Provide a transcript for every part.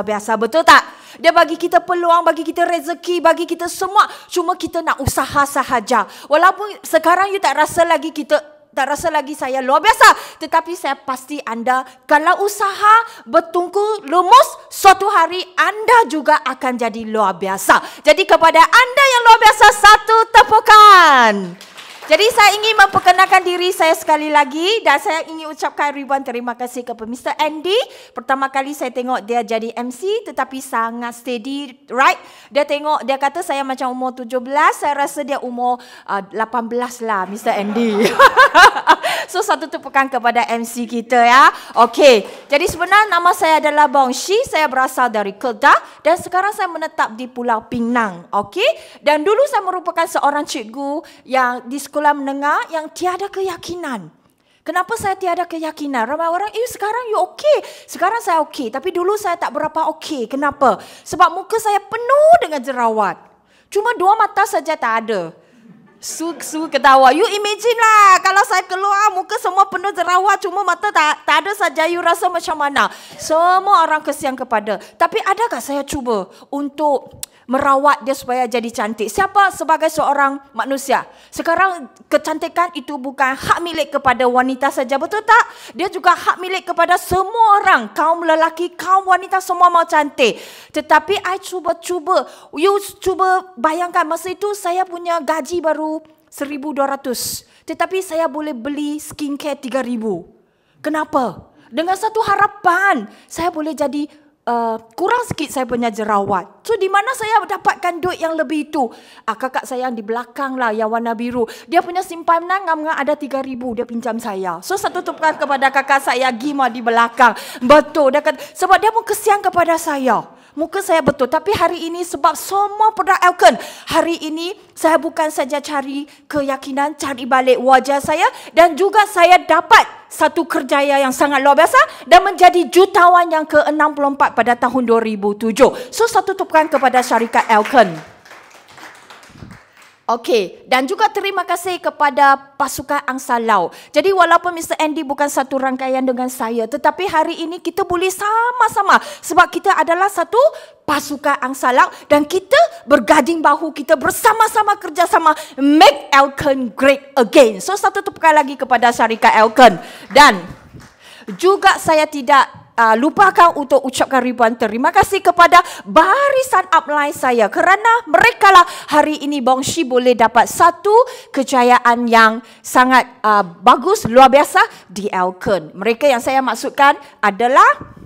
biasa, betul tak? Dia bagi kita peluang, bagi kita rezeki, bagi kita semua. Cuma kita nak usaha sahaja. Walaupun sekarang you tak rasa lagi saya luar biasa. Tetapi saya pasti anda, kalau usaha bertungku lumus, suatu hari anda juga akan jadi luar biasa. Jadi kepada anda yang luar biasa, satu tepukan. Jadi saya ingin memperkenalkan diri saya sekali lagi dan saya ingin ucapkan ribuan terima kasih kepada Mr. Andy. Pertama kali saya tengok dia jadi MC tetapi sangat steady, right? Dia kata saya macam umur 17, saya rasa dia umur 18 lah, Mr. Andy. So satu tepukan kepada MC kita ya. Okey. Jadi sebenarnya nama saya adalah Bong Shi, saya berasal dari Kedah dan sekarang saya menetap di Pulau Pinang. Okey. Dan dulu saya merupakan seorang cikgu yang di sekolah menengah yang tiada keyakinan. Kenapa saya tiada keyakinan? Ramai orang, sekarang you okey. Sekarang saya okey. Tapi dulu saya tak berapa okey. Kenapa? Sebab muka saya penuh dengan jerawat. Cuma 2 mata saja tak ada. Su ketawa. You imagine lah. Kalau saya keluar, muka semua penuh jerawat. Cuma mata tak ada saja. You rasa macam mana? Semua orang kesian kepada. Tapi adakah saya cuba untuk merawat dia supaya jadi cantik? Siapa sebagai seorang manusia? Sekarang kecantikan itu bukan hak milik kepada wanita saja, betul tak? Dia juga hak milik kepada semua orang. Kaum lelaki, kaum wanita semua mau cantik. Tetapi I cuba. You cuba bayangkan masa itu saya punya gaji baru 1,200. Tetapi saya boleh beli skincare 3,000. Kenapa? Dengan satu harapan saya boleh jadi kurang sikit saya punya jerawat. So di mana saya dapatkan duit yang lebih itu? Kakak saya yang di belakang lah, yang warna biru. Dia punya simpanan ngam-ngam ada 3,000 dia pinjam saya. So satu tepukan kepada kakak saya Gima di belakang. Betul, dia kata, sebab dia pun kesian kepada saya. Muka saya betul. Tapi hari ini sebab semua produk Elkan, hari ini saya bukan saja cari keyakinan, cari balik wajah saya dan juga saya dapat satu kerjaya yang sangat luar biasa dan menjadi jutawan yang ke-64 pada tahun 2007. So satu tepukan kepada syarikat Elkan. Okey, dan juga terima kasih kepada pasukan Angsa Laut. Jadi walaupun Mr. Andy bukan satu rangkaian dengan saya, tetapi hari ini kita boleh sama-sama sebab kita adalah satu pasukan Angsa Laut dan kita berganding bahu, kita bersama-sama kerjasama make Elkan great again. So satu tepukan lagi kepada syarikat Elkan. Dan juga saya tidak lupakan untuk ucapkan ribuan terima kasih kepada barisan upline saya kerana mereka lah hari ini Bong Shi boleh dapat satu kejayaan yang sangat bagus, luar biasa di Elkan. Mereka yang saya maksudkan adalah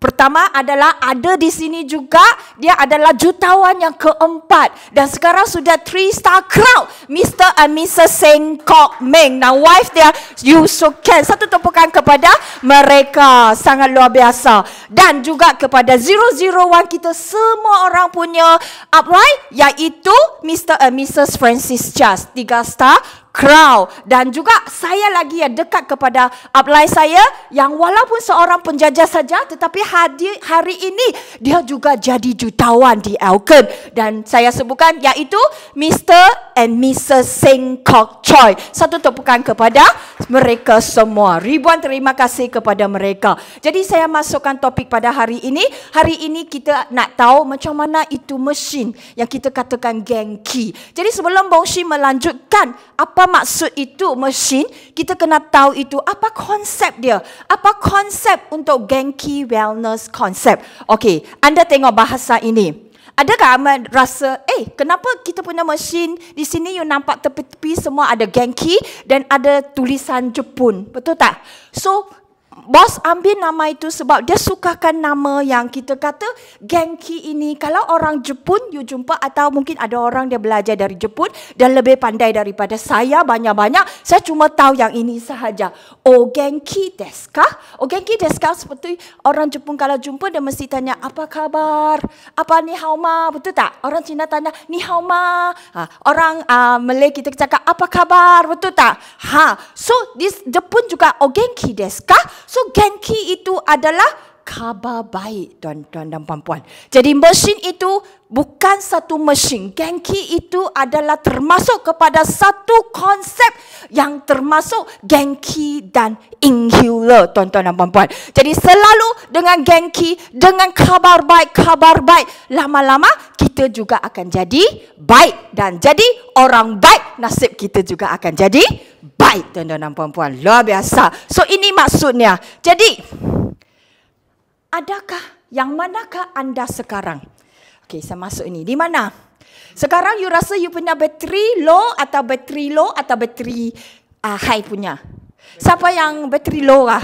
pertama adalah ada di sini juga, dia adalah jutawan yang ke-4 dan sekarang sudah 3-star crown, Mr. and Mrs. Seng Kok Meng. Now wife dia, you so can. Satu tepukan kepada mereka, sangat luar biasa. Dan juga kepada 001 kita semua orang punya upline, iaitu Mr. and Mrs. Francis Just, 3-star crown. Dan juga saya lagi yang dekat kepada upline saya yang walaupun seorang penjajah saja tetapi hari ini dia juga jadi jutawan di Elkan dan saya sebutkan iaitu Mr. and Mrs. Seng Kok Choi. Satu tepukan kepada mereka semua. Ribuan terima kasih kepada mereka. Jadi saya masukkan topik pada hari ini. Hari ini kita nak tahu macam mana itu mesin yang kita katakan Genki. Jadi sebelum Bong Shi melanjutkan apa maksud itu mesin, kita kena tahu itu apa konsep dia. Apa konsep untuk Genki Wellness konsep. Okey, anda tengok bahasa ini. Adakah anda rasa, kenapa kita punya mesin di sini you nampak tepi-tepi semua ada Genki dan ada tulisan Jepun, betul tak? So bos ambil nama itu sebab dia sukakan nama yang kita kata Genki ini. Kalau orang Jepun you jumpa atau mungkin ada orang dia belajar dari Jepun dan lebih pandai daripada saya banyak-banyak. Saya cuma tahu yang ini sahaja. O Genki desu ka? O Genki desu ka seperti orang Jepun kalau jumpa dia mesti tanya apa khabar? Apa ni hao ma? Betul tak? Orang Cina tanya ni hao ma. Orang Malay kita cakap apa khabar? Betul tak? So this Jepun juga o Genki desu ka? So Genki itu adalah kabar baik, tuan-tuan dan puan-puan. Jadi mesin itu bukan satu mesin. Genki itu adalah termasuk kepada satu konsep yang termasuk Genki dan inhaler, tuan-tuan dan puan-puan. Jadi selalu dengan Genki, dengan kabar baik, lama-lama kita juga akan jadi baik. Dan jadi orang baik, nasib kita juga akan jadi baik, tuan-tuan dan puan-puan. Luar biasa. So ini maksudnya. Jadi adakah, yang manakah anda sekarang? Okey, saya masuk ini. Di mana? Sekarang you rasa you punya bateri low atau bateri high punya? Siapa yang bateri low kah?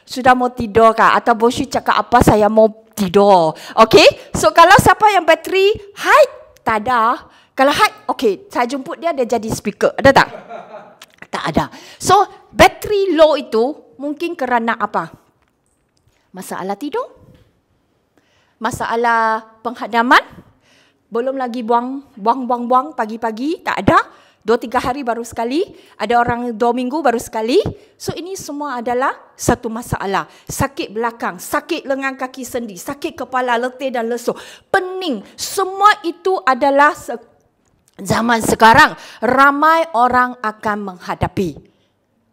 Sudah mau tidur kah? Atau bosyu cakap apa, saya mau tidur. Okey, so kalau siapa yang bateri high? Tak ada. Kalau high, okey, saya jemput dia jadi speaker. Ada tak? Tak ada. So, bateri low itu mungkin kerana apa? Masalah tidur, masalah penghadaman, belum lagi buang pagi-pagi, tak ada. 2-3 hari baru sekali, ada orang 2 minggu baru sekali. So ini semua adalah satu masalah. Sakit belakang, sakit lengan kaki sendi, sakit kepala, letih dan lesu, pening. Semua itu adalah zaman sekarang ramai orang akan menghadapi.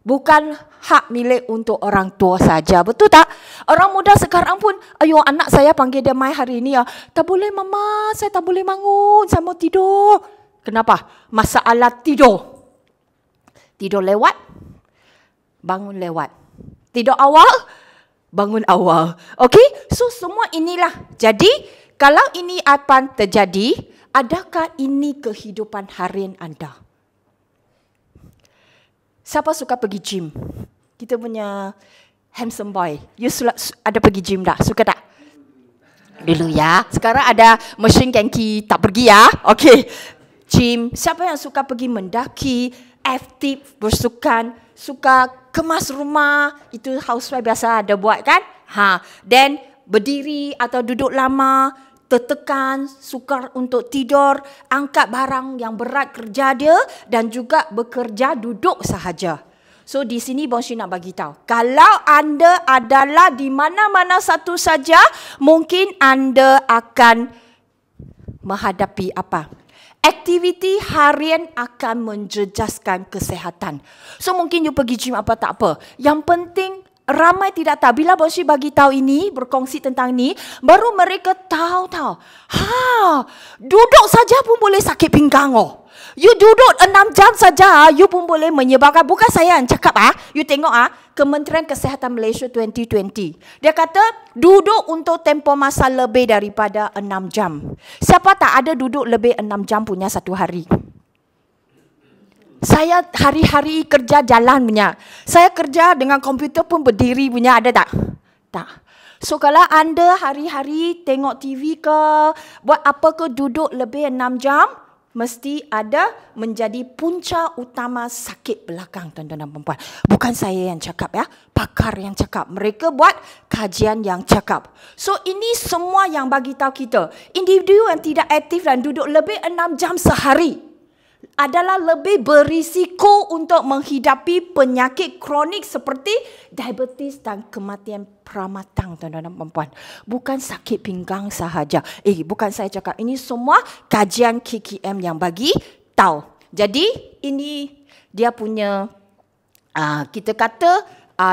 Bukan hak milik untuk orang tua saja. Betul tak? Orang muda sekarang pun, ayo anak saya panggil dia mai hari ini. Tak boleh mama, saya tak boleh bangun. Saya mau tidur. Kenapa? Masalah tidur. Tidur lewat, bangun lewat. Tidur awal, bangun awal. Okey? So semua inilah. Jadi, kalau ini akan terjadi, adakah ini kehidupan harian anda? Siapa suka pergi gym? Kita punya handsome boy. You ada pergi gym tak? Suka tak? Dulu ya. Sekarang ada mesin Genki, tak pergi ya. Okey. Gym. Siapa yang suka pergi mendaki, aktif, bersukan, suka kemas rumah? Itu housewife biasa ada buat kan? Then berdiri atau duduk lama, tertekan, sukar untuk tidur, angkat barang yang berat kerja dia dan juga bekerja duduk sahaja. So di sini Bonsyi nak bagi tahu, kalau anda adalah di mana-mana satu saja, mungkin anda akan menghadapi apa? Aktiviti harian akan menjejaskan kesihatan. So mungkin you pergi gym apa tak apa. Yang penting ramai tidak tahu. Bila Bonsyi bagi tahu ini, berkongsi tentang ini, baru mereka tahu. Duduk saja pun boleh sakit pinggang. You duduk 6 jam saja, you pun boleh menyebabkan. Bukan saya yang cakap. You tengok Kementerian Kesihatan Malaysia 2020. Dia kata duduk untuk tempoh masa lebih daripada 6 jam. Siapa tak ada duduk lebih 6 jam punya satu hari? Saya hari-hari kerja jalan punya. Saya kerja dengan komputer pun berdiri punya, ada tak? Tak. So kalau anda hari-hari tengok TV ke, buat apa ke, duduk lebih 6 jam, mesti ada menjadi punca utama sakit belakang, tuan-tuan dan puan-puan. Bukan saya yang cakap ya, pakar yang cakap. Mereka buat kajian yang cakap. So ini semua yang bagi tahu kita, individu yang tidak aktif dan duduk lebih 6 jam sehari adalah lebih berisiko untuk menghidapi penyakit kronik seperti diabetes dan kematian pramatang, tuan-tuan dan puan-puan. Bukan sakit pinggang sahaja. Bukan saya cakap. Ini semua kajian KKM yang bagi tahu. Jadi ini dia punya kita kata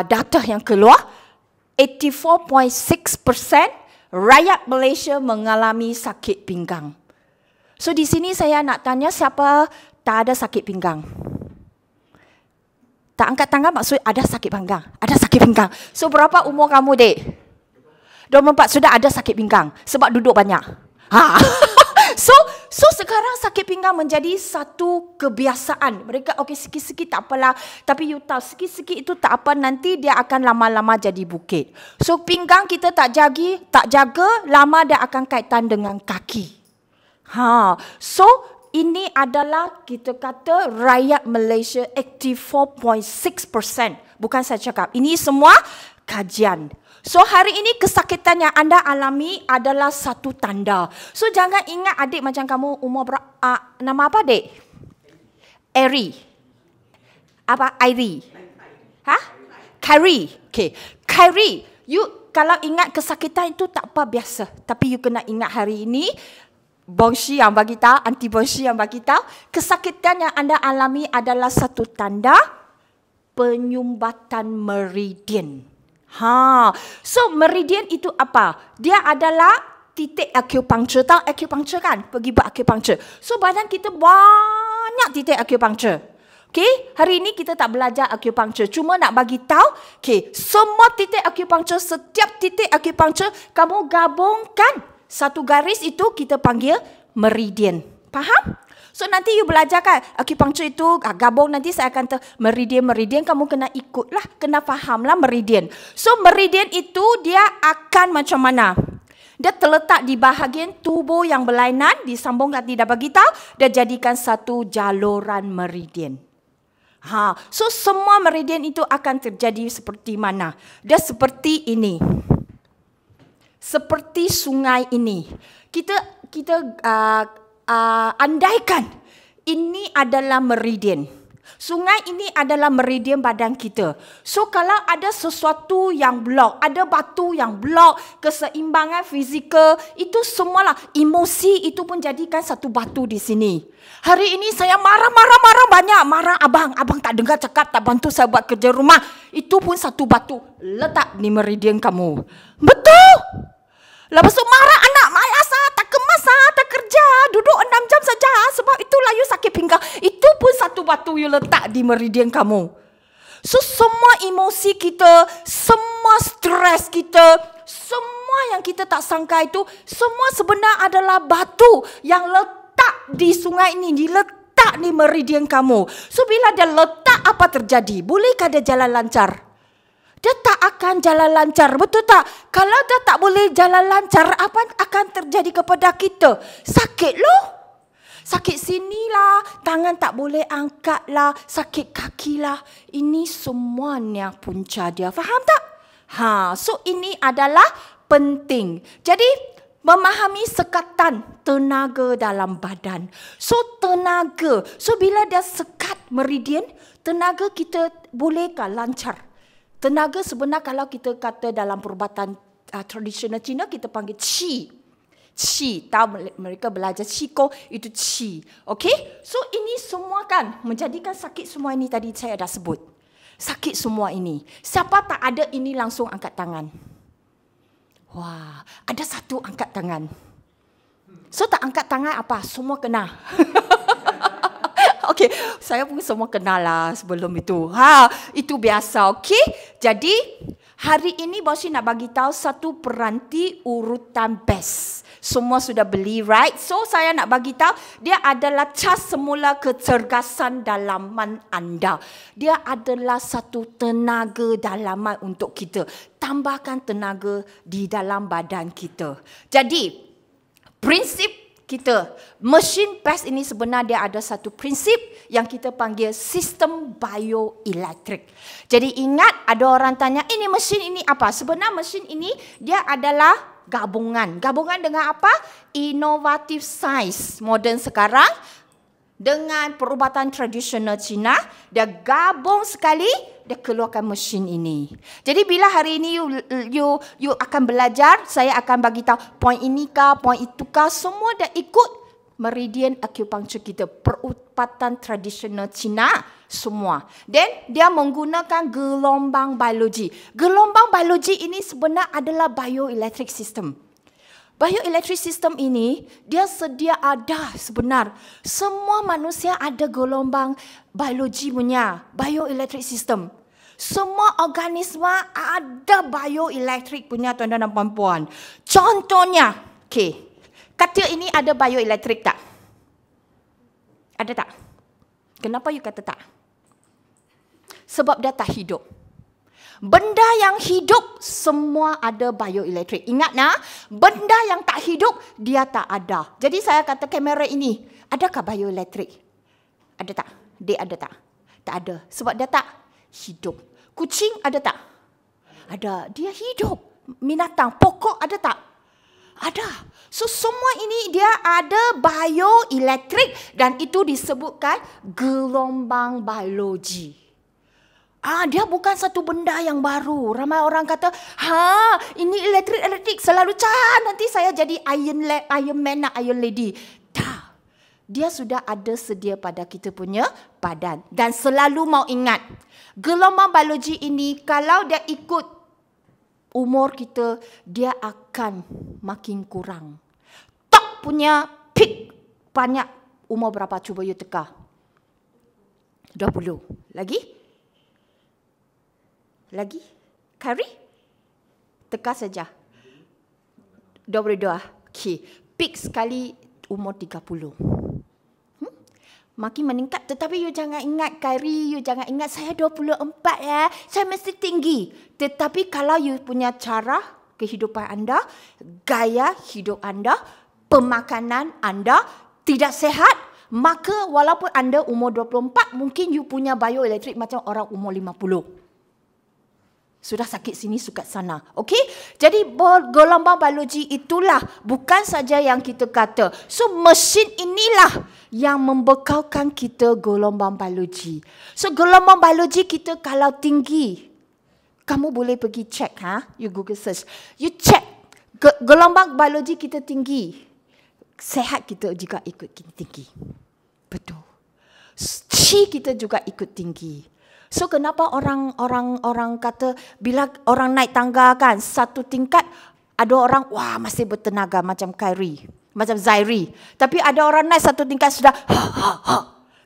data yang keluar, 84.6% rakyat Malaysia mengalami sakit pinggang. So di sini saya nak tanya, siapa tak ada sakit pinggang? Tak angkat tangan maksud ada sakit pinggang. Ada sakit pinggang. So berapa umur kamu, dek? 24, sudah ada sakit pinggang sebab duduk banyak. So sekarang sakit pinggang menjadi satu kebiasaan. Mereka sikit-sikit tak apalah, tapi you tahu sikit-sikit itu tak apa, nanti dia akan lama-lama jadi bukit. So pinggang kita tak jaga, lama dia akan kaitan dengan kaki. So ini adalah kita kata rakyat Malaysia 84.6%. Bukan saya cakap. Ini semua kajian. So hari ini kesakitan yang anda alami adalah satu tanda. So jangan ingat adik macam kamu umur nama apa, dek? Eri. Apa? Airi. Kyrie. Okay. Kyrie, you kalau ingat kesakitan itu tak apa biasa. Tapi you kena ingat hari ini, Bongshi yang bagi tahu, Aunty Bongshi yang bagi tahu, kesakitan yang anda alami adalah satu tanda penyumbatan meridian. So meridian itu apa? Dia adalah titik acupuncture. Tahu acupuncture kan? Pergi buat acupuncture. So badan kita banyak titik acupuncture. Okay, hari ini kita tak belajar acupuncture. Cuma nak bagi tahu, okay, semua titik acupuncture, setiap titik acupuncture, kamu gabungkan satu garis itu kita panggil meridian. Faham? So nanti you belajar kan, acupuncture itu gabung, nanti saya akan meridian, kamu kena ikutlah, kena fahamlah meridian. So meridian itu dia akan macam mana? Dia terletak di bahagian tubuh yang berlainan, disambungkan, tidak bagi tahu, dia jadikan satu jaluran meridian. So semua meridian itu akan terjadi seperti mana? Dia seperti ini. Seperti sungai ini. Kita andaikan ini adalah meridian. Sungai ini adalah meridian badan kita. So kalau ada sesuatu yang blok, ada batu yang blok, keseimbangan fizikal, itu semualah emosi itu pun jadikan satu batu di sini. Hari ini saya marah banyak. Marah abang tak dengar cakap, tak bantu saya buat kerja rumah. Itu pun satu batu letak di meridian kamu. Betul? Lepas tu marah anak, malas, tak kemas, tak kerja, duduk 6 jam saja sebab itulah you sakit pinggang. Itu pun satu batu you letak di meridian kamu. So semua emosi kita, semua stres kita, semua yang kita tak sangka itu, semua sebenarnya adalah batu yang letak di sungai ini, diletak di meridian kamu. So bila dia letak, apa terjadi? Bolehkah dia jalan lancar? Dia tak akan jalan lancar, betul tak? Kalau dia tak boleh jalan lancar, apa akan terjadi kepada kita? Sakit loh. Sakit sinilah, tangan tak boleh angkat lah, sakit kaki lah. Ini semuanya punca dia. Faham tak? So ini adalah penting. Jadi memahami sekatan tenaga dalam badan. So tenaga. So bila dia sekat meridian, tenaga kita bolehkah lancar? Tenaga sebenar kalau kita kata dalam perubatan tradisional Cina, kita panggil qi. Qi, tahu mereka belajar qigong, itu qi. Okay? So ini semua kan menjadikan sakit semua ini tadi saya dah sebut. Sakit semua ini. Siapa tak ada ini langsung angkat tangan. Wah, ada satu angkat tangan. So tak angkat tangan apa? Semua kena. Okey, saya pun semua kenal lah sebelum itu. Itu biasa, okey? Jadi, hari ini Bongshi nak bagi tahu satu peranti urutan best. Semua sudah beli, right? So, saya nak bagi tahu dia adalah cas semula kecergasan dalaman anda. Dia adalah satu tenaga dalaman untuk kita. Tambahkan tenaga di dalam badan kita. Jadi, prinsip kita, mesin PES ini sebenarnya dia ada satu prinsip yang kita panggil sistem bioelektrik. Jadi ingat, ada orang tanya, ini mesin ini apa? Sebenarnya mesin ini dia adalah gabungan. Gabungan dengan apa? Inovatif sains moden sekarang dengan perubatan tradisional Cina. Dia gabung sekali, dia keluarkan mesin ini. Jadi bila hari ini you akan belajar, saya akan bagi tahu poin ini kah, poin itu kah, semua dah ikut meridian acupuncture kita, perubatan tradisional Cina semua. Dan dia menggunakan gelombang biologi. Gelombang biologi ini sebenarnya adalah bioelectric system. Bioelectric system ini dia sedia ada sebenar. Semua manusia ada gelombang biologi punya bioelectric system. Semua organisma ada bioelektrik punya tuan-tuan dan puan-puan. Contohnya, katil ini ada bioelektrik tak? Ada tak? Kenapa you kata tak? Sebab dia tak hidup. Benda yang hidup semua ada bioelektrik. Ingat nak, benda yang tak hidup dia tak ada. Jadi saya kata kamera ini, adakah bioelektrik? Ada tak? Dia ada tak? Tak ada. Sebab dia tak hidup. Kucing ada tak? Ada. Dia hidup. Binatang, pokok ada tak? Ada. So semua ini dia ada bioelektrik dan itu disebutkan gelombang biologi. Dia bukan satu benda yang baru. Ramai orang kata, ini elektrik selalu nanti saya jadi Iron Man, Iron Lady. Dah. Dia sudah ada sedia pada kita punya badan. Dan selalu mau ingat, gelombang biologi ini kalau dia ikut umur kita, dia akan makin kurang. Top punya peak banyak umur berapa? Cuba you teka. 20. Lagi? Kari? Teka saja. 22. Okay. Peak sekali umur 30. Makin meningkat. Tetapi you jangan ingat Kari, you jangan ingat saya 24 ya. Saya mesti tinggi. Tetapi kalau you punya cara kehidupan anda, gaya hidup anda, pemakanan anda tidak sehat, maka walaupun anda umur 24, mungkin you punya bioelektrik macam orang umur 50. Sudah sakit sini, sukat sana. Okey? Jadi gelombang biologi itulah bukan saja yang kita kata. So mesin inilah yang membekalkan kita gelombang biologi. So gelombang biologi kita kalau tinggi, kamu boleh pergi check, you Google search. You check gelombang biologi kita tinggi, sehat kita juga ikut tinggi. Betul. Qi kita juga ikut tinggi. So kenapa orang kata bila orang naik tangga kan satu tingkat, ada orang masih bertenaga macam Khairi, macam Zairi. Tapi ada orang naik satu tingkat sudah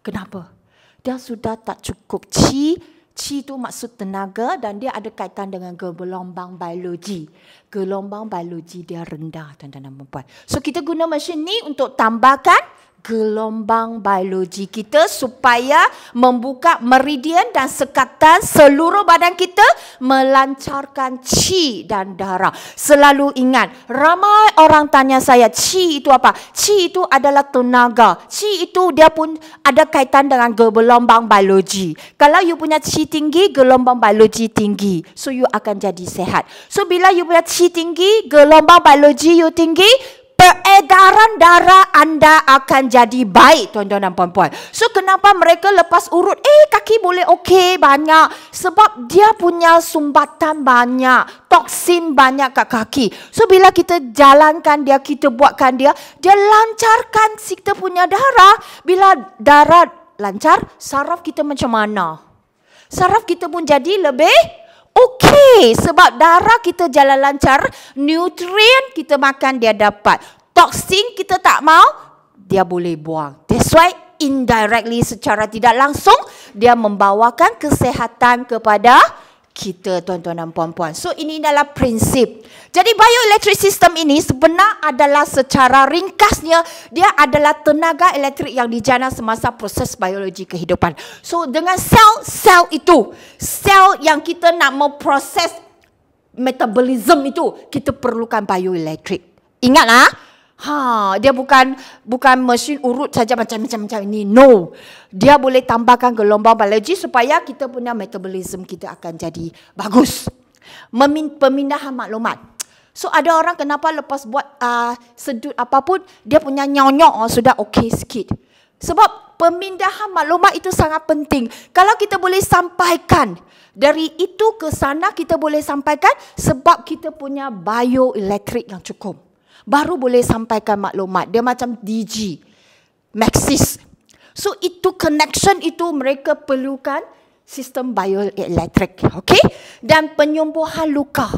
Kenapa? Dia sudah tak cukup qi. Qi itu maksud tenaga dan dia ada kaitan dengan gelombang biologi. Gelombang biologi dia rendah, tuan-tuan dan puan-puan. So kita guna mesin ni untuk tambahkan gelombang biologi kita supaya membuka meridian dan sekatan seluruh badan kita, melancarkan qi dan darah. Selalu ingat, ramai orang tanya saya, qi itu apa? Qi itu adalah tenaga. Qi itu dia pun ada kaitan dengan gelombang biologi. Kalau you punya qi tinggi, gelombang biologi tinggi. So you akan jadi sehat. So bila you punya qi tinggi, gelombang biologi you tinggi, peredaran darah anda akan jadi baik, tuan-tuan dan puan-puan. So kenapa mereka lepas urut, kaki boleh okey banyak? Sebab dia punya sumbatan banyak, toksin banyak kat kaki. So bila kita jalankan dia, kita buatkan dia lancarkan kita punya darah. Bila darah lancar, saraf kita macam mana? Saraf kita pun jadi lebih okey, sebab darah kita jalan lancar, nutrien kita makan dia dapat. Toksin kita tak mau, dia boleh buang. That's why indirectly, secara tidak langsung, dia membawakan kesehatan kepada kita, tuan-tuan dan puan-puan. So ini adalah prinsip. Jadi bioelectric system ini sebenarnya adalah secara ringkasnya, dia adalah tenaga elektrik yang dijana semasa proses biologi kehidupan. So dengan sel itu, sel yang kita nak memproses metabolism itu, kita perlukan bioelektrik. Ingatlah, dia bukan mesin urut saja macam ini. No. Dia boleh tambahkan gelombang biologi supaya kita punya metabolism kita akan jadi bagus. Pemindahan maklumat. So ada orang kenapa lepas buat sedut apapun, dia punya nyonyok sudah okey sikit. Sebab pemindahan maklumat itu sangat penting. Kalau kita boleh sampaikan dari itu ke sana, kita boleh sampaikan sebab kita punya bioelektrik yang cukup. Baru boleh sampaikan maklumat. Dia macam DG, Maxis. So itu connection itu mereka perlukan sistem bioelektrik. Okay? Dan penyembuhan luka.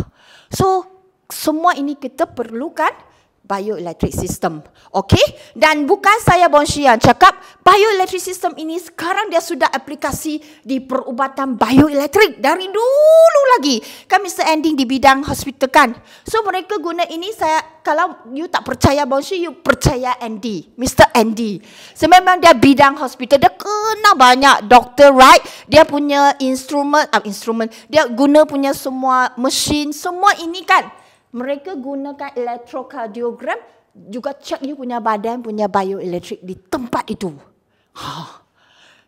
So semua ini kita perlukan bioelectric system. Okey? Dan bukan saya Bonshi yang cakap, bioelectric system ini sekarang dia sudah aplikasi di perubatan bioelektrik dari dulu lagi. Kan Mr. Andy di bidang hospital kan. So mereka guna ini, kalau you tak percaya Bonshi, you percaya Andy, Mr. Andy. So memang dia bidang hospital, dia kena banyak doktor, right? Dia punya instrumen, dia guna punya semua mesin, semua ini kan. Mereka gunakan elektrokardiogram, juga cek you punya badan punya bioelektrik di tempat itu.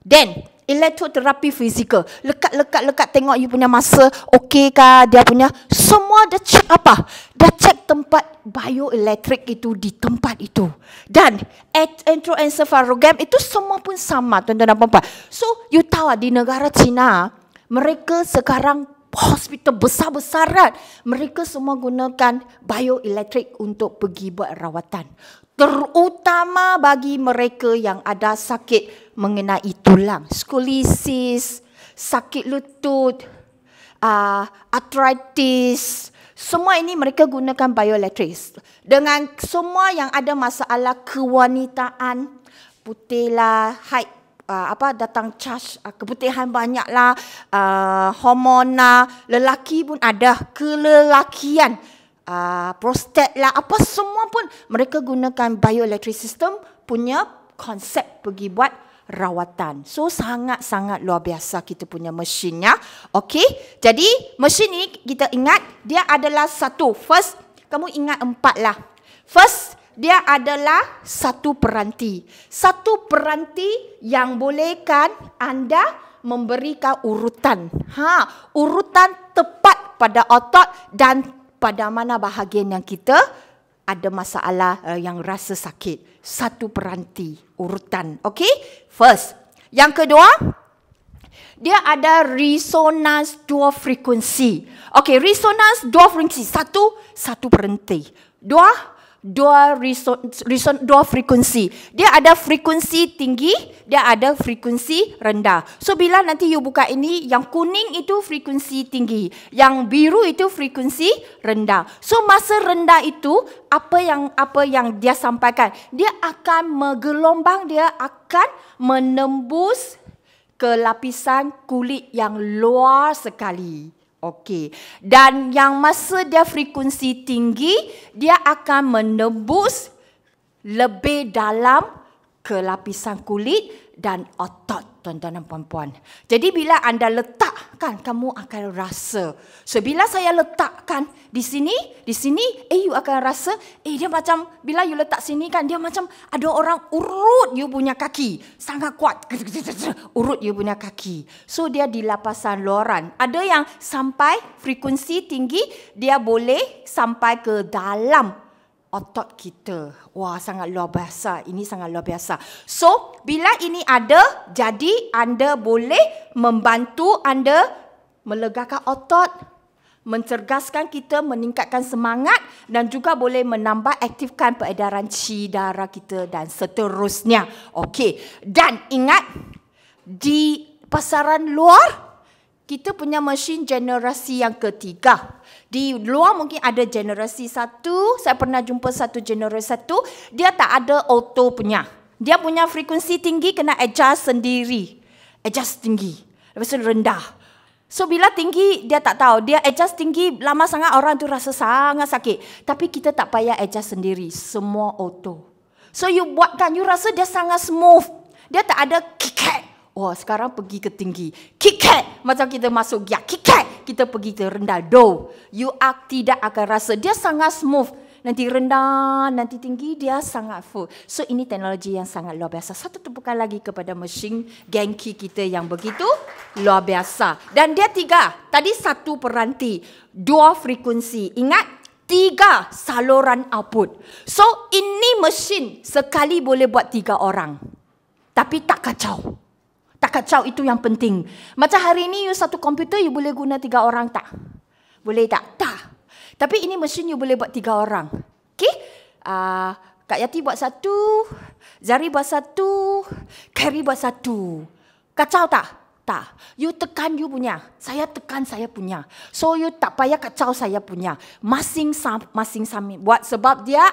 Then, elektroterapi fizikal. Lekat tengok you punya masa, okey kah dia punya. Semua dia cek apa? Dia cek tempat bioelektrik itu di tempat itu. Dan elektroencephalogram itu semua pun sama, tuan-tuan dan puan-puan. So, you tahu di negara China, mereka sekarang hospital besar-besaran, mereka semua gunakan bioelektrik untuk pergi buat rawatan. Terutama bagi mereka yang ada sakit mengenai tulang, skolisis, sakit lutut, arthritis, semua ini mereka gunakan bioelektrik. Dengan semua yang ada masalah kewanitaan, putihlah, haid, datang charge, keputihan banyaklah, hormona, lelaki pun ada kelelakian, prostat lah, apa semua pun mereka gunakan bioelectric system punya konsep pergi buat rawatan. So sangat-sangat luar biasa kita punya mesinnya. Okey, jadi mesin ni kita ingat dia adalah satu. First, kamu ingat 4 lah. First, dia adalah satu peranti. Satu peranti yang bolehkan anda memberikan urutan. Urutan tepat pada otot dan pada mana bahagian yang kita ada masalah yang rasa sakit. Satu peranti, urutan. Okey? First. Yang kedua, dia ada resonance dua frekuensi. Okey, resonance dua frekuensi. Satu peranti. Dua frekuensi. Dia ada frekuensi tinggi, dia ada frekuensi rendah. So bila nanti you buka ini, yang kuning itu frekuensi tinggi, yang biru itu frekuensi rendah. So masa rendah itu apa yang dia sampaikan, dia akan menggelombang, dia akan menembus ke lapisan kulit yang luar sekali. Okey. Dan yang masa dia frekuensi tinggi, dia akan menembus lebih dalam ke lapisan kulit dan otot, tuan-tuan dan puan-puan. Jadi bila anda letakkan, kamu akan rasa. So bila saya letakkan di sini, you akan rasa, dia macam, bila you letak sini kan, dia macam ada orang urut you punya kaki. Sangat kuat. Urut you punya kaki. So dia di lapisan luaran. Ada yang sampai frekuensi tinggi, dia boleh sampai ke dalam otot kita. Wah, sangat luar biasa. Ini sangat luar biasa. So, bila ini ada, jadi anda boleh membantu anda melegakan otot, mencergaskan kita, meningkatkan semangat dan juga boleh menambah aktifkan peredaran qi darah kita dan seterusnya. Okey. Dan ingat, di pasaran luar, kita punya mesin generasi yang ketiga. Di luar mungkin ada generasi 1. Saya pernah jumpa satu generasi 1. Dia tak ada auto punya. Dia punya frekuensi tinggi kena adjust sendiri. Adjust tinggi. Lepas itu rendah. So bila tinggi dia tak tahu. Dia adjust tinggi lama sangat orang tu rasa sangat sakit. Tapi kita tak payah adjust sendiri. Semua auto. So you buatkan. You rasa dia sangat smooth. Dia tak ada kick. Oh, sekarang pergi ke tinggi. Kick. Macam kita masuk gear. Kick. Kita pergi ke rendah. Do. You tidak akan rasa. Dia sangat smooth. Nanti rendah, nanti tinggi. Dia sangat full. So, ini teknologi yang sangat luar biasa. Satu tepukan lagi kepada mesin Genki kita yang begitu luar biasa. Dan dia 3. Tadi 1 peranti. 2 frekuensi. Ingat? 3 saluran output. So, ini mesin sekali boleh buat 3 orang. Tapi tak kacau. Tak kacau, itu yang penting. Macam hari ini you satu komputer you boleh guna 3 orang tak? Boleh tak? Tak. Tapi ini mesin you boleh buat 3 orang. Okey? Kak Yati buat 1, Zari buat 1, Carrie buat 1. Kacau tak? Tak. You tekan you punya. Saya tekan saya punya. So you tak payah kacau saya punya. Masing-masing buat sebab dia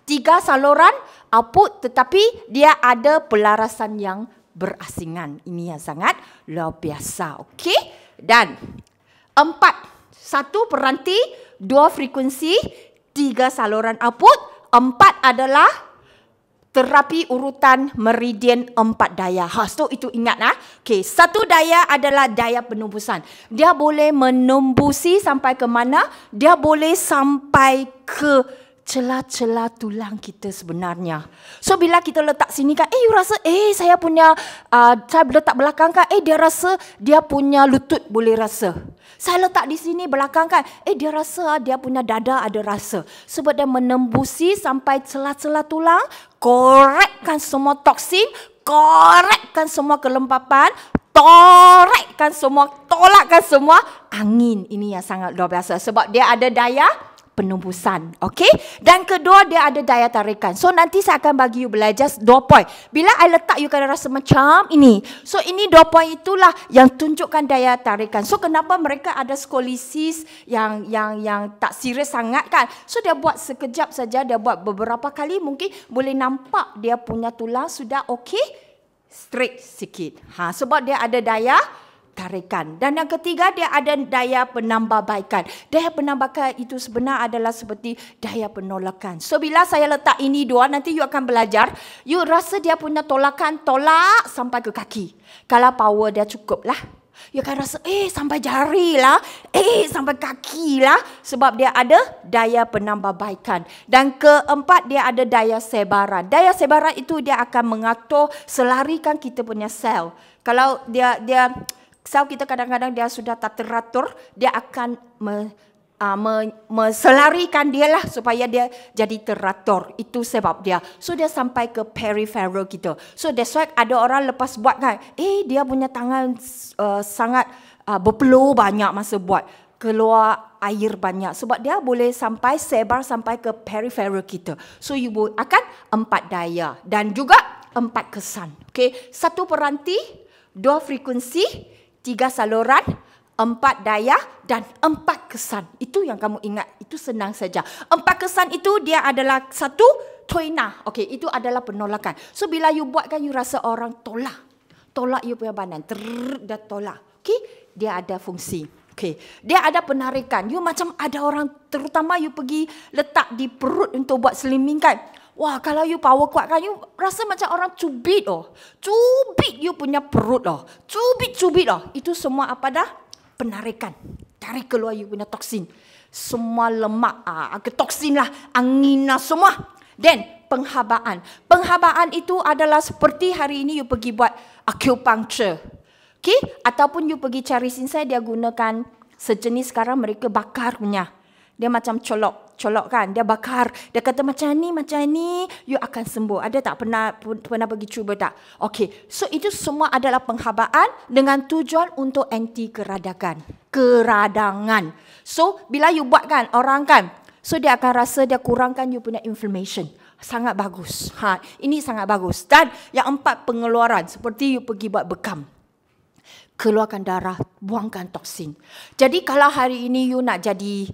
3 saluran output tetapi dia ada pelarasan yang berasingan. Ini yang sangat luar biasa. Okey? Dan 4. 1 peranti, 2 frekuensi, 3 saluran output. 4 adalah terapi urutan meridian 4 daya. So itu ingat lah. Okey, 1 daya adalah daya penembusan. Dia boleh menembusi sampai ke mana? Dia boleh sampai ke celah-celah tulang kita sebenarnya. So bila kita letak sini kan, you rasa, saya punya, saya letak belakang kan, dia rasa dia punya lutut boleh rasa. Saya letak di sini belakang kan, dia rasa dia punya dada ada rasa. Sebab dia menembusi sampai celah-celah tulang, korekkan semua toksin, korekkan semua kelembapan, torekkan semua tolakkan semua angin. Ini yang sangat luar biasa sebab dia ada daya penembusan. Okey? Dan kedua, dia ada daya tarikan. So, nanti saya akan bagi you belajar 2 poin. Bila I letak, you akan rasa macam ini. So, ini 2 poin itulah yang tunjukkan daya tarikan. So, kenapa mereka ada skolisis yang tak serius sangat kan? So, dia buat sekejap saja, dia buat beberapa kali, mungkin boleh nampak dia punya tulang sudah okey, straight sikit. Sebab dia ada daya tarikan. Dan yang ketiga, dia ada daya penambahbaikan. Daya penambahbaikan itu sebenarnya adalah seperti daya penolakan. So, bila saya letak ini dua, nanti you akan belajar, you rasa dia punya tolakan, tolak sampai ke kaki. Kalau power dia cukup lah. You akan rasa, sampai jari lah, sampai kaki lah. Sebab dia ada daya penambahbaikan. Dan keempat, dia ada daya sebaran. Daya sebaran itu dia akan mengatur, selarikan kita punya sel. Kalau dia sel kita kadang-kadang dia sudah tak teratur, dia akan selarikan dia lah supaya dia jadi teratur. Itu sebab dia. So, dia sampai ke peripheral kita. So, that's why ada orang lepas buat kan, dia punya tangan sangat berpeluh banyak masa buat. Keluar air banyak. Sebab dia boleh sampai sebar sampai ke peripheral kita. So, you akan 4 daya. Dan juga 4 kesan. Okay? 1 peranti, 2 frekuensi, 3 saluran, 4 daya dan 4 kesan. Itu yang kamu ingat. Itu senang saja. 4 kesan itu dia adalah 1 toina. Okey, itu adalah penolakan. So bila you buat kan you rasa orang tolak. Tolak you punya badan. Dah tolak. Okey, dia ada fungsi. Okey, dia ada penarikan. You macam ada orang, terutama you pergi letak di perut untuk buat slimming kan. Wah, kalau you power kuat kan, you rasa macam orang cubit oh. Cubit you punya perut oh. Cubit oh. Itu semua apa dah? Penarikan. Tarik keluar you punya toksin. Semua lemak, toksin lah, angin lah semua. Dan penghabaan. Penghabaan itu adalah seperti hari ini you pergi buat acupuncture. Okay? Ataupun you pergi cari sinsai, dia gunakan sejenis sekarang mereka bakar punya. Dia macam colok kan, dia bakar. Dia kata macam ni, you akan sembuh. Ada tak pernah pergi cuba tak? Okey, so itu semua adalah penghabaan dengan tujuan untuk anti keradangan. So bila you buat kan, orang kan, so dia akan rasa dia kurangkan you punya inflammation. Sangat bagus. Ini sangat bagus. Dan yang 4 pengeluaran, seperti you pergi buat bekam. Keluarkan darah, buangkan toksin. Jadi kalau hari ini you nak jadi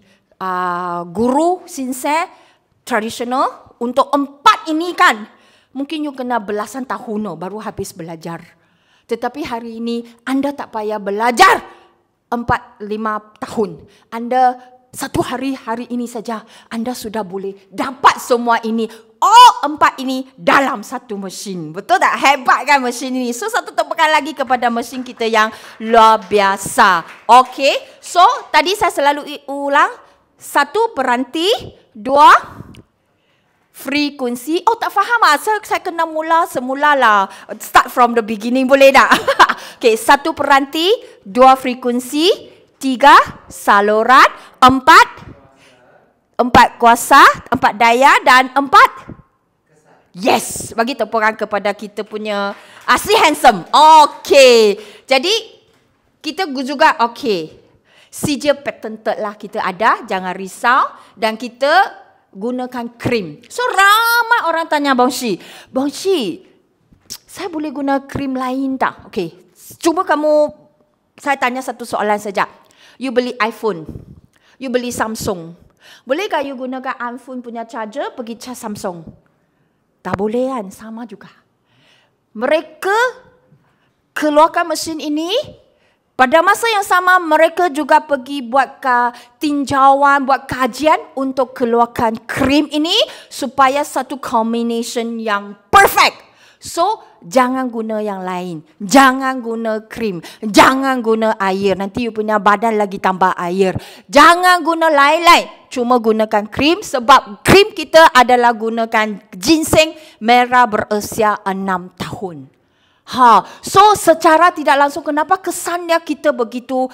guru sinsai tradisional untuk 4 ini kan, mungkin you kena belasan tahun baru habis belajar. Tetapi hari ini anda tak payah belajar 4-5 tahun. Anda 1 hari ini saja anda sudah boleh dapat semua ini. 4 ini dalam 1 mesin. Betul tak? Hebat kan mesin ini? So, satu tepukan lagi kepada mesin kita yang luar biasa. Okey. So, tadi saya selalu ulang. 1 peranti, 2 frekuensi. Tak faham saya kena semula lah. Start from the beginning, boleh tak? Okay, 1 peranti, 2 frekuensi, 3 saluran, 4 kuasa, 4 daya dan 4 yes. Bagi tepukan kepada kita punya asli handsome. Okay, jadi kita juga okay. CJ patented lah kita ada, jangan risau. Dan kita gunakan krim. So ramai orang tanya Bang Shi, saya boleh guna krim lain tak? Okey, cuba saya tanya satu soalan saja. You beli iPhone, you beli Samsung, bolehkah you gunakan iPhone punya charger pergi charge Samsung? Tak boleh kan, sama juga. Mereka keluarkan mesin ini. Pada masa yang sama, mereka juga pergi buat tinjauan, buat kajian untuk keluarkan krim ini supaya satu combination yang perfect. So, jangan guna yang lain. Jangan guna krim. Jangan guna air. Nanti you punya badan lagi tambah air. Jangan guna lain-lain. Cuma gunakan krim sebab krim kita adalah gunakan ginseng merah berusia 6 tahun. So secara tidak langsung kenapa kesannya kita begitu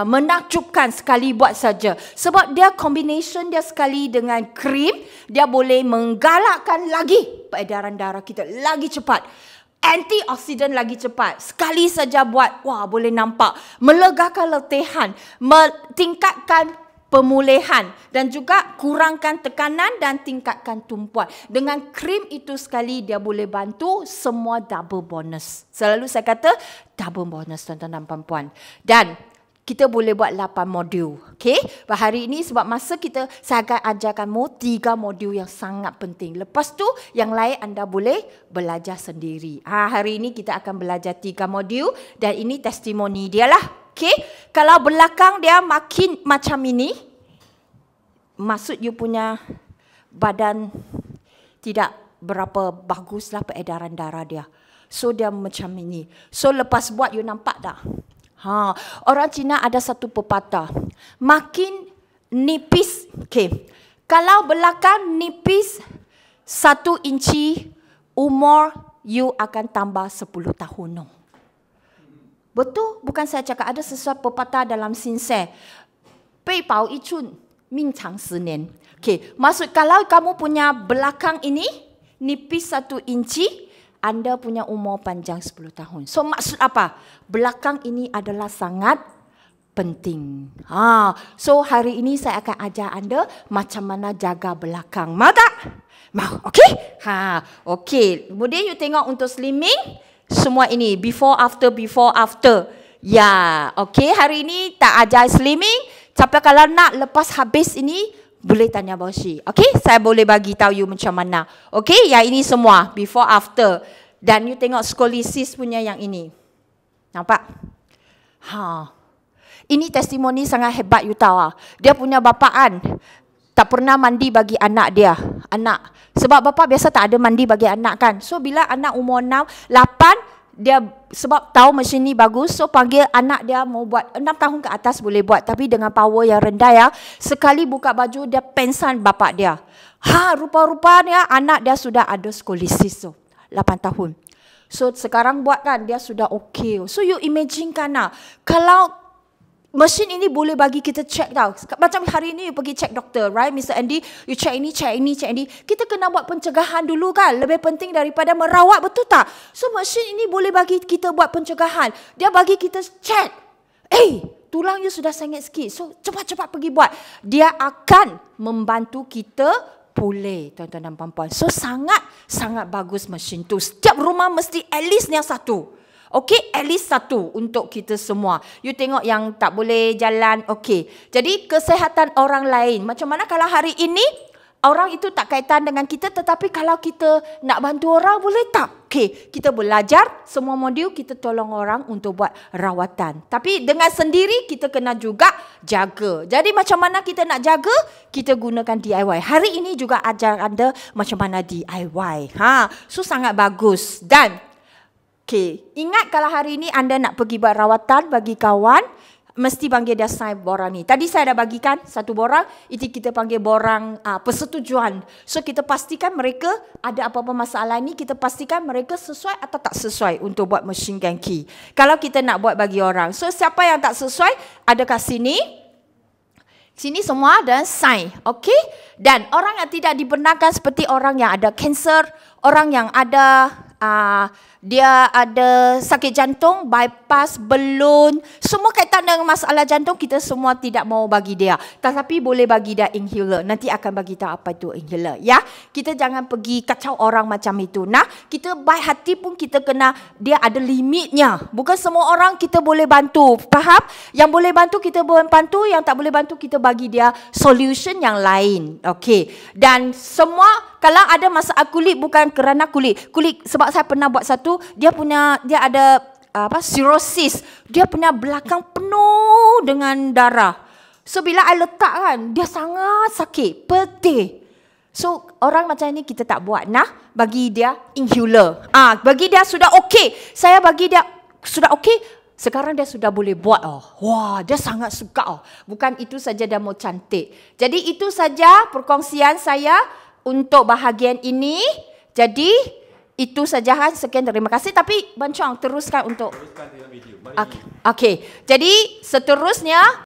menakjubkan sekali buat saja. Sebab dia combination dia sekali dengan krim, dia boleh menggalakkan lagi peredaran darah kita lagi cepat. antioksidan lagi cepat. Sekali saja buat, wah boleh nampak. Melegakan letihan, tingkatkan pemulihan dan juga kurangkan tekanan dan tingkatkan tumpuan. Dengan krim itu sekali dia boleh bantu semua double bonus. Selalu saya kata double bonus tuan-tuan dan puan-puan. Dan kita boleh buat 8 modul. Okey? Hari ini sebab masa saya akan ajarkanmu 3 modul yang sangat penting. Lepas tu yang lain anda boleh belajar sendiri. Hari ini kita akan belajar 3 modul dan ini testimoni dia lah. Okey? Kalau belakang dia makin macam ini, maksud you punya badan tidak berapa baguslah peredaran darah dia. So dia macam ini. So lepas buat you nampak tak? Orang Cina ada satu pepatah. Makin nipis, kalau belakang nipis 1 inci, umur you akan tambah 10 tahun. Betul? Bukan saya cakap, ada sesuatu pepatah dalam Sinsei. 背薄一寸，命长10年. Maksud kalau kamu punya belakang ini nipis 1 inci, anda punya umur panjang 10 tahun. So maksud apa? Belakang ini adalah sangat penting. So hari ini saya akan ajar anda macam mana jaga belakang. Mau tak? Mau. Okey? Okey. Kemudian you tengok untuk slimming, semua ini before after. Ya, okey. Hari ini tak ajar slimming. Tapi kalau nak lepas habis ini boleh tanya Boshi. Okey, saya boleh bagi tahu you macam mana. Okey, yang ini semua before after. Dan you tengok skoliosis punya yang ini. Nampak? Ini testimoni sangat hebat you tahu. Dia punya bapaan tak pernah mandi bagi anak dia. Sebab bapa biasa tak ada mandi bagi anak kan. So bila anak umur 6, 8 dia sebab tahu mesin ni bagus, so panggil anak dia mau buat 6 tahun ke atas boleh buat, tapi dengan power yang rendah ya. Sekali buka baju dia pensan bapak dia. Rupa-rupanya anak dia sudah ada skoliosis 8 tahun. So sekarang buat kan dia sudah okey. So you imagine kan kalau mesin ini boleh bagi kita check tau. Macam hari ini you pergi check doktor, right? Mr. Andy, you check ini. Kita kena buat pencegahan dulu kan. Lebih penting daripada merawat, betul tak? So mesin ini boleh bagi kita buat pencegahan. Dia bagi kita check. Tulang you sudah sengit sikit. So cepat-cepat pergi buat. Dia akan membantu kita pulih, tuan-tuan dan puan-puan. So sangat bagus mesin tu. Setiap rumah mesti at least yang satu. Okey, at least 1 untuk kita semua. You tengok yang tak boleh jalan, okey. Jadi kesihatan orang lain. Macam mana kalau hari ini orang itu tak kaitan dengan kita, tetapi kalau kita nak bantu orang boleh tak? Okey, kita belajar semua modul, kita tolong orang untuk buat rawatan. Tapi dengan sendiri kita kena juga jaga. Jadi macam mana kita nak jaga? Kita gunakan DIY. Hari ini juga ajar anda macam mana DIY. So sangat bagus. Dan ingat kalau hari ini anda nak pergi buat rawatan bagi kawan, mesti panggil dia sign borang ni. Tadi saya dah bagikan satu borang, itu kita panggil borang persetujuan. So kita pastikan mereka ada apa-apa masalah ni, kita pastikan mereka sesuai atau tak sesuai untuk buat mesin Genki. Kalau kita nak buat bagi orang. So siapa yang tak sesuai, ada kat sini. Sini semua dan sign. Okey? Dan orang yang tidak dibenarkan seperti orang yang ada kanser, orang yang ada dia ada sakit jantung, bypass, balloon, semua kaitan dengan masalah jantung, kita semua tidak mau bagi dia. Tetapi boleh bagi dia inhaler. Nanti akan bagi tahu apa itu inhaler. Ya, kita jangan pergi kacau orang macam itu. Kita baik hati pun kita kena, dia ada limitnya. Bukan semua orang kita boleh bantu. Faham? Yang boleh bantu kita boleh bantu, yang tak boleh bantu kita bagi dia solution yang lain. Okey. Dan semua kalau ada masalah kulit bukan kerana kulit. Sebab saya pernah buat satu, dia ada cirrhosis. Dia punya belakang penuh dengan darah. So bila I letak kan, dia sangat sakit, pedih. So orang macam ni kita tak buat. Bagi dia inhaler. Bagi dia sudah okey. Saya bagi dia sudah okey. Sekarang dia sudah boleh buat. Wah, dia sangat suka. Bukan itu saja dia mau cantik. Jadi itu saja perkongsian saya untuk bahagian ini. Jadi itu saja. Sekian, terima kasih. Tapi Bancong teruskan untuk. Okey. Jadi seterusnya